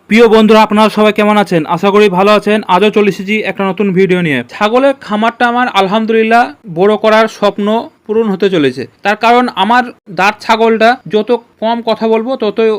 প্রিয় বন্ধুরা, আপনারা সবাই কেমন আছেন? আশা করি ভালো আছেন। আজও চলে এসেছি একটা নতুন ভিডিও নিয়ে। ছাগলের খামারটা আমার আলহামদুলিল্লাহ বড় করার স্বপ্ন পূরণ হতে চলেছে। তার কারণ আমার দাঁত ছাগলটা যত কম কথা বলবো ততই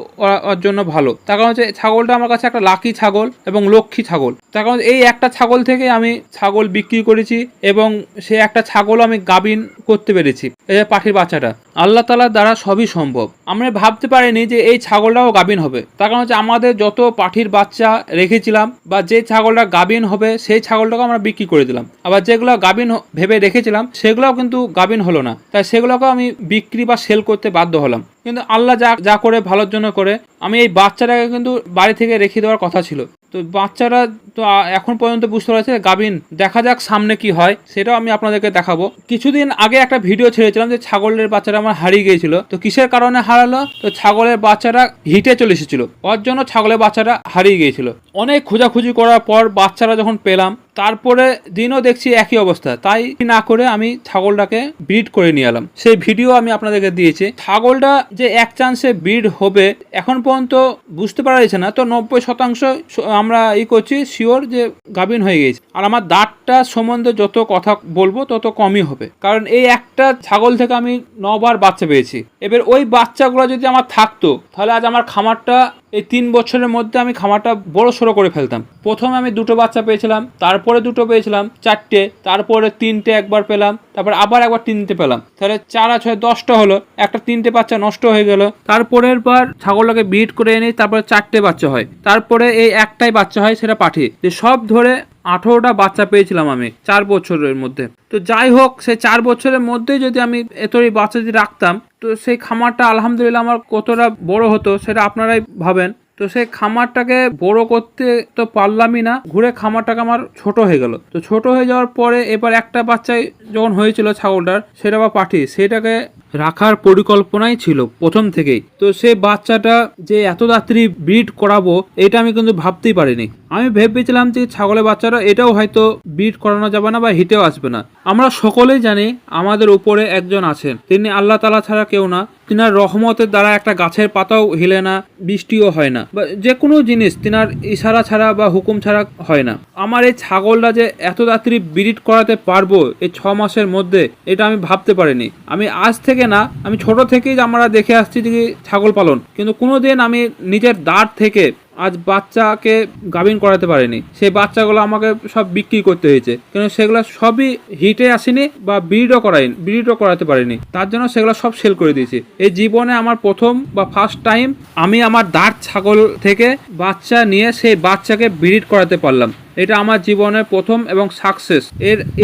ওর জন্য ভালো। তার কারণ হচ্ছে ছাগলটা আমার কাছে একটা লাকি ছাগল এবং লক্ষ্মী ছাগল। তার কারণ এই একটা ছাগল থেকে আমি ছাগল বিক্রি করেছি এবং সে একটা ছাগল আমি গাভিন করতে পেরেছি। এই পাখির বাচ্চাটা আল্লাহ তাআলার দ্বারা সবই সম্ভব। আমরা ভাবতে পারিনি যে এই ছাগলটাও গাভিন হবে। তার কারণ হচ্ছে আমাদের যত পাখির বাচ্চা রেখেছিলাম বা যে ছাগলটা গাভিন হবে সেই ছাগলটাকে আমরা বিক্রি করে দিলাম। আবার যেগুলো গাভিন ভেবে রেখেছিলাম সেগুলোও কিন্তু গাভিন হলো না, তাই সেগুলোকে আমি বিক্রি বা সেল করতে বাধ্য হলাম। কিন্তু আল্লাহ যা করে ভালোর জন্য করে। আমি এই বাচ্চাটাকে কিন্তু বাড়ি থেকে রেখে দেওয়ার কথা ছিল, তো বাচ্চারা তো এখন পর্যন্ত বুঝতে পারছে গাভিন। দেখা যাক সামনে কি হয়, সেটাও আমি আপনাদেরকে দেখাবো। কিছুদিন আগে একটা ভিডিও ছেড়েছিলাম যে ছাগলের বাচ্চাটা আমার হারিয়ে গিয়েছিল। তো কিসের কারণে হারালো? তো ছাগলের বাচ্চাটা হিটে চলে এসেছিল, ওর জন্য ছাগলের বাচ্চাটা হারিয়ে গিয়েছিল। অনেক খোঁজাখুঁজি করার পর বাচ্চারা যখন পেলাম, তারপরে দিনও দেখছি একই অবস্থা। তাই না করে আমি ছাগলটাকে ব্রিড করে নিয়ে এলাম। সেই ভিডিও আমি আপনাদেরকে দিয়েছি। ছাগলটা যে এক চান্সে ব্রিড হবে এখন পর্যন্ত বুঝতে পারা যাচ্ছে না। তো 90% আমরা করছি শিওর যে গাভিন হয়ে গেছে। আর আমার দাঁতটা সম্বন্ধে যত কথা বলবো তত কমই হবে, কারণ এই একটা ছাগল থেকে আমি 9বার বাচ্চা পেয়েছি। এবার ওই বাচ্চাগুলো যদি আমার থাকতো তাহলে আজ আমার খামারটা এই 3 বছরের মধ্যে আমি খামারটা বড় সড়ো করে ফেলতাম। প্রথমে আমি 2টো বাচ্চা পেয়েছিলার, তারপরে 2টো পেয়েছিলাম, 4টে, তারপরে 3টে একবার পেলাম, তারপর আবার একবার 3টে পেলাম। তাহলে 4 আর 6 10টা হলো। একটা 3টে বাচ্চা নষ্ট হয়ে গেল। তারপরের বার ছাগলটাকে ব্রিড করে এনে তারপরে 4টে বাচ্চা হয়, তারপরে এই একটাই বাচ্চা হয়, সেটা পাঠি। যে সব ধরে 18টা বাচ্চা পেয়েছিলাম আমি 4 বছরের মধ্যে। তো যাই হোক, সেই 4 বছরের মধ্যেই যদি আমি এতই বাচ্চা যদি রাখতাম তো সেই খামারটা আলহামদুলিল্লাহ আমার কতটা বড় হতো সেটা আপনারাই ভাবেন। তো সেই খামারটাকে বড় করতে তো পারলামই না, ঘুরে খামারটাকে আমার ছোট হয়ে গেল। তো ছোট হয়ে যাওয়ার পরে এবার একটা বাচ্চাই যখন হয়েছিল ছাগলটার, সেটা বা পাঠি, সেটাকে রাখার পরিকল্পনাই ছিল প্রথম থেকেই। তো সেই বাচ্চাটা যে এত তাড়াতাড়ি ব্রিড করাবো এটা আমি কিন্তু ভাবতেই পারিনি। আমি ভেবেছিলাম যে ছাগলের বাচ্চাটা এটাও হয়তো ব্রিড করানো যাবে না বা হিটেও আসবে না। আমরা সকলেই জানি আমাদের উপরে একজন আছেন, তিনি আল্লাহ তাআলা ছাড়া কেউ না। তিনার রহমতের দ্বারা একটা গাছের পাতাও হিলে না, বৃষ্টিও হয় না, বা যে কোনো জিনিস তিনার ইশারা ছাড়া বা হুকুম ছাড়া হয় না। আমার এই ছাগলটা যে এত তাড়াতাড়ি ব্রিড করাতে পারবো এই 6 মাসের মধ্যে, এটা আমি ভাবতে পারিনি। আমি আজ থেকে না, আমি ছোট থেকেই আমরা দেখে আসছি যে ছাগল পালন, কিন্তু কোনোদিন আমি নিজের দাঁত থেকে আজ বাচ্চাকে গাভিন করাতে পারিনি। সেই বাচ্চাগুলো আমাকে সব বিক্রি করতে হয়েছে, কিন্তু সেগুলো সবই হিটে আসেনি বা ব্রিডও করাতে পারিনি। তার জন্য সেগুলো সব সেল করে দিয়েছি। এই জীবনে আমার প্রথম বা ফার্স্ট টাইম আমি আমার দাঁত ছাগল থেকে বাচ্চা নিয়ে সেই বাচ্চাকে ব্রিড করাতে পারলাম। এটা আমার জীবনের প্রথম এবং সাকসেস।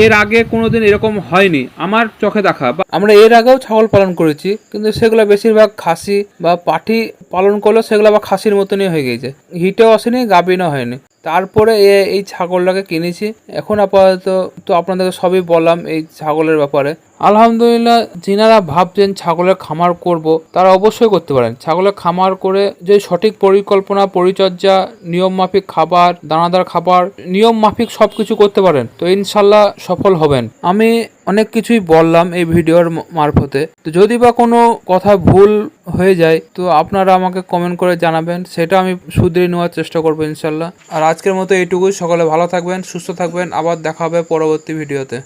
এর আগে কোনোদিন এরকম হয়নি আমার চোখে দেখা। আমরা এর আগেও ছাগল পালন করেছি, কিন্তু সেগুলো বেশিরভাগ খাসি বা পাঠি পালন করলে সেগুলো আবার খাসির মতনই হয়ে গেছে, হিটেও আসেনি, গাভিনও হয়নি। তারপরে এই ছাগলটাকে কিনেছি। এখন আপাতত তো আপনাদেরকে সবই বললাম এই ছাগলের ব্যাপারে। আলহামদুলিল্লাহ, যিনারা ভাবছেন ছাগলের খামার করব তারা অবশ্যই করতে পারেন। ছাগলের খামার করে যে সঠিক পরিকল্পনা, পরিচর্যা, নিয়ম মাফিক খাবার, দানাদার খাবার, নিয়ম মাফিক সবকিছু করতে পারেন তো ইনশাল্লাহ সফল হবেন। আমি অনেক কিছুই বললাম এই ভিডিওর মারফতে। তো যদি বা কোনো কথা ভুল হয়ে যায় তো আপনারা আমাকে কমেন্ট করে জানাবেন, সেটা আমি শুধরে নেওয়ার চেষ্টা করবো ইনশাল্লাহ। আর আজকের মতো এইটুকুই। সকলে ভালো থাকবেন, সুস্থ থাকবেন। আবার দেখা হবে পরবর্তী ভিডিওতে।